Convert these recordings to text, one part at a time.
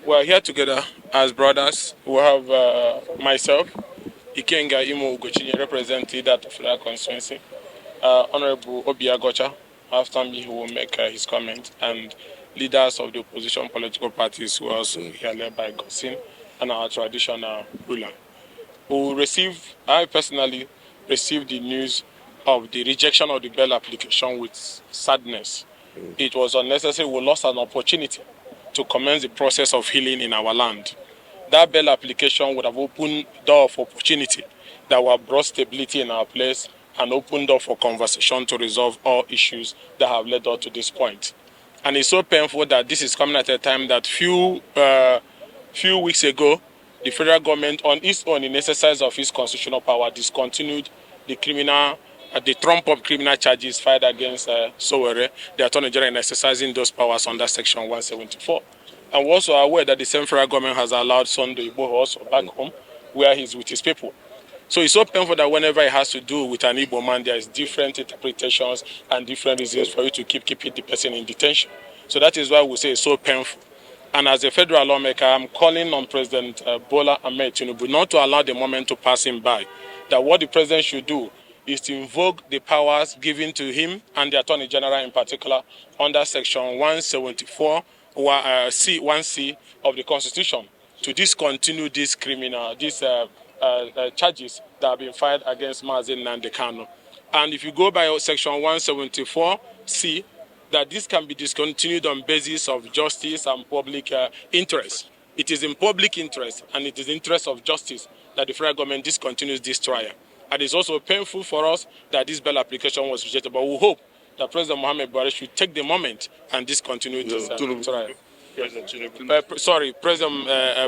We're here together as brothers. We have myself, Ikenga Imo Ugochini, representing that of that constituency. Honorable Obiagocha, after me, who will make his comment, and leaders of the opposition political parties who are also here led by Gosin and our traditional ruler. I personally received the news of the rejection of the bail application with sadness. It was unnecessary. We lost an opportunity to commence the process of healing in our land. That bail application would have opened door of opportunity that would have brought stability in our place and opened door for conversation to resolve all issues that have led us to this point. And it's so painful that this is coming at a time that few weeks ago, the federal government, on its own, in exercise of its constitutional power, discontinued the trump-up criminal charges filed against Sowore, the Attorney General, in exercising those powers under Section 174. And we're also aware that the same federal government has allowed Sunday Igboho also back home, where he's with his people. So it's so painful that whenever it has to do with an Igbo man, there is different interpretations and different reasons for you to keeping the person in detention. So that is why we say it's so painful. And as a federal lawmaker, I'm calling on President Bola Ahmed Tinubu not to allow the moment to pass him by. That what the president should do is to invoke the powers given to him and the Attorney General in particular under Section 174, 1C of the Constitution to discontinue these charges that have been filed against Nnamdi Kanu. And if you go by Section 174C, that this can be discontinued on basis of justice and public interest. It is in public interest and it is in interest of justice that the federal government discontinues this trial. And it's also painful for us that this bail application was rejected, but we hope that President Mohamed Buhari should take the moment and discontinue this trial. President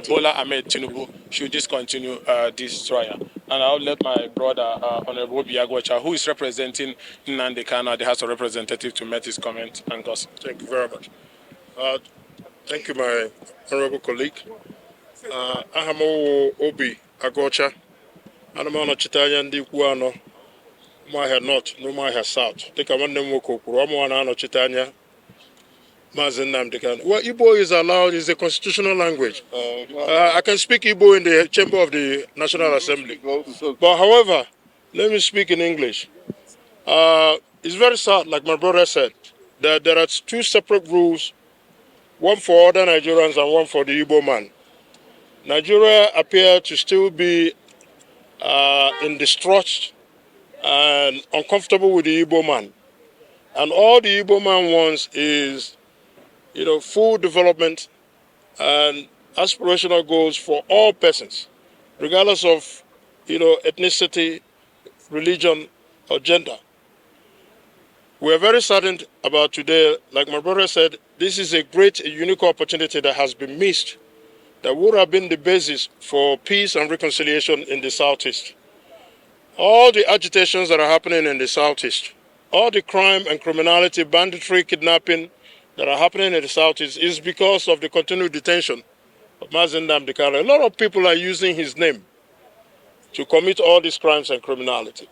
Bola Ahmed Tinubu should discontinue this trial. And I'll let my brother, Honorable Obiagocha, who is representing Nnamdi Kanu at the House of Representatives, to make his comment and gossip. Thank you very much. Thank you, my honorable colleague. Ahamo Obi Agocha. Anamano Chitanya ndi kuano. Umahia North, Umahia South. Take a one name woko. Kuramwana Chitanya. Nnamdi Kanu. Well, Igbo is allowed, is a constitutional language. I can speak Igbo in the chamber of the National Assembly. But however, let me speak in English. It's very sad, like my brother said, that there are two separate rules, one for other Nigerians and one for the Igbo man. Nigeria appears to still be in distrust and uncomfortable with the Igbo man. And all the Igbo man wants is full development and aspirational goals for all persons, regardless of, ethnicity, religion, or gender. We are very saddened about today. Like my brother said, this is a great, unique opportunity that has been missed, that would have been the basis for peace and reconciliation in the Southeast. All the agitations that are happening in the Southeast, all the crime and criminality, banditry, kidnapping, that are happening in the Southeast is because of the continued detention of Nnamdi Kanu. A lot of people are using his name to commit all these crimes and criminality.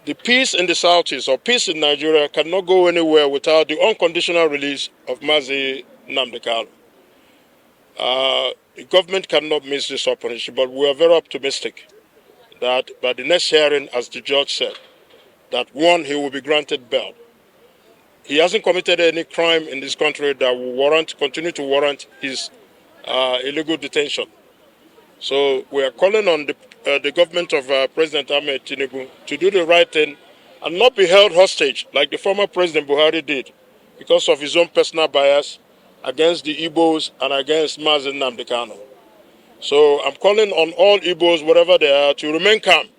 The peace in the Southeast, or peace in Nigeria, cannot go anywhere without the unconditional release of Nnamdi Kanu. The government cannot miss this opportunity, but we are very optimistic that by the next hearing, as the judge said, that one, he will be granted bail. He hasn't committed any crime in this country that will continue to warrant his illegal detention. So we are calling on the government of President Ahmed Tinubu to do the right thing and not be held hostage like the former President Buhari did because of his own personal bias against the Igbos and against Nnamdi Kanu. So I'm calling on all Igbos, wherever they are, to remain calm.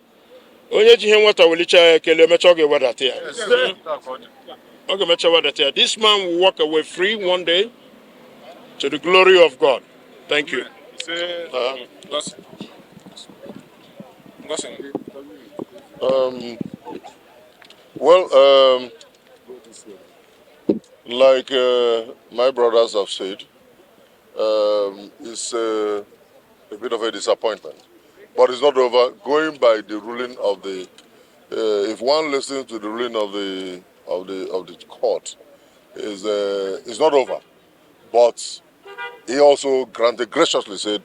This man will walk away free one day to the glory of God. Thank you. Like my brothers have said, it's a bit of a disappointment. But it's not over. Going by the ruling of the, if one listens to the ruling of the court, is not over. But He also graciously said,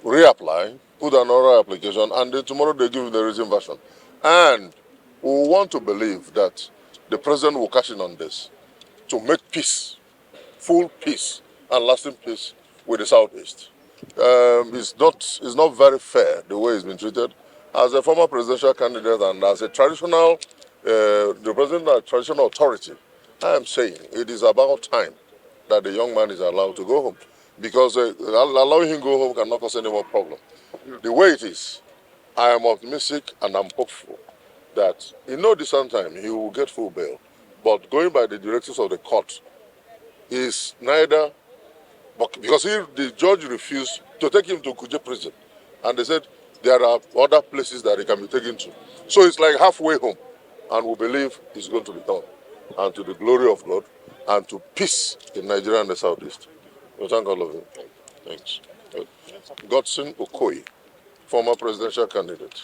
reapply, put another application, and then tomorrow they give him the written version. And we want to believe that the president will cash in on this to make peace, full peace, and lasting peace with the Southeast. It's not very fair the way he's been treated. As a former presidential candidate and as a traditional, the president of traditional authority, I am saying it is about time that the young man is allowed to go home, because allowing him to go home cannot cause any more problem. The way it is, I am optimistic and I'm hopeful that in no distant time he will get full bail. But going by the directives of the court is neither, because the judge refused to take him to Kuje prison, and they said there are other places that he can be taken to. So it's like halfway home, and we believe it's going to be done, and to the glory of God, and to peace in Nigeria and the Southeast. We thank all of you. Thanks. Godson Okoye, former presidential candidate.